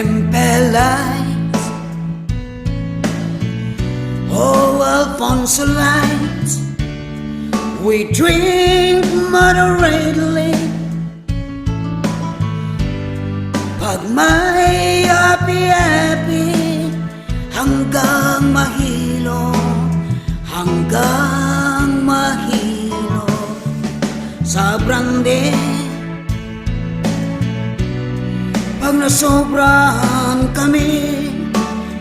Hempel lights, oh Alfonso lights. We drink moderately. Pag may happy-happy, hanggang mahilo, hanggang mahilo sa brande. Pag nasobrahan kami,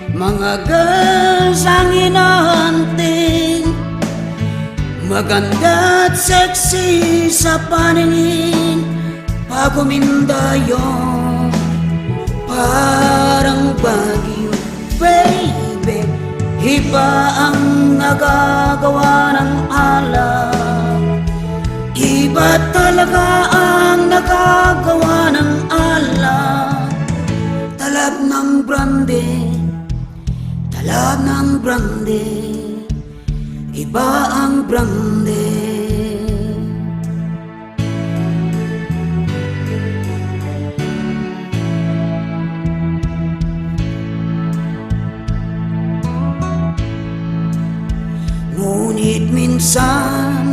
mga girls ang hinahunting, maganda at sexy sa paningin. Pag umindayo, parang bagyo, baby. Iba ang nagagawa ng alak, iba talaga ang nagagawa ng alak. Talab ng brandy, talab ng brandy, iba ang brandy. Ngunit minsan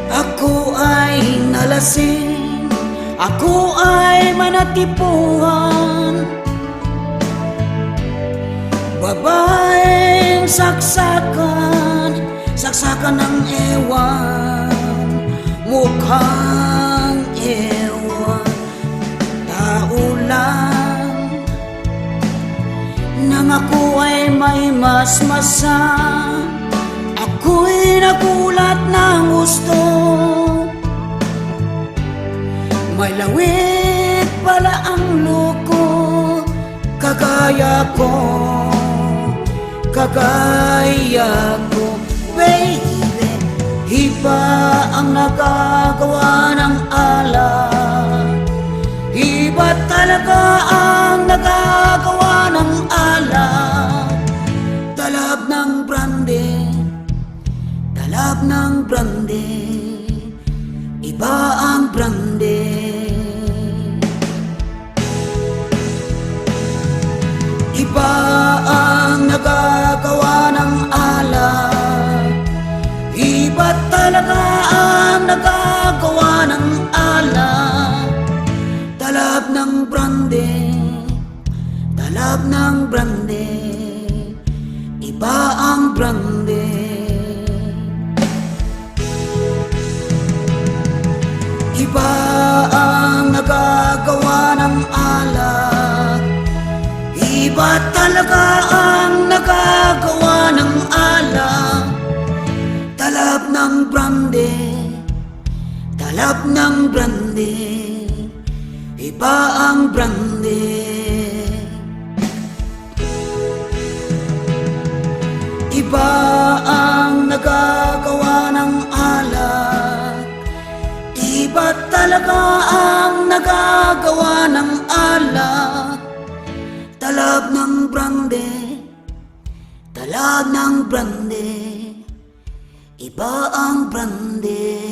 ako ay nalasing, ako ay manatipuhan. Babaeng saksakan, saksakan ng ewan, mukhang ewan. Tao lang nang ako ay may masmasan, ako'y nagulat ng gusto. May lawit pala ang loko, kagaya ko, kagaya ko, baby. Iba ang nagagawa ng alak, iba talaga ang nagagawa ng alak. Talab ng brandy, talab ng brandy, iba ang brandy. Iba ang nagagawa ng alak, iba talaga ang nagagawa ng alak. Talab ng brandy, talab ng brandy, iba ang brandy. Iba ang nagagawa ng alak, iba talaga ang nagagawa ng alak. Talab ng brandy, talab ng brandy, iba ang brandy. Iba ang nagagawa ng alak, iba talaga ang nagagawa ng alak. Talab ng brandy, talab ng brandy, iba ang brandy.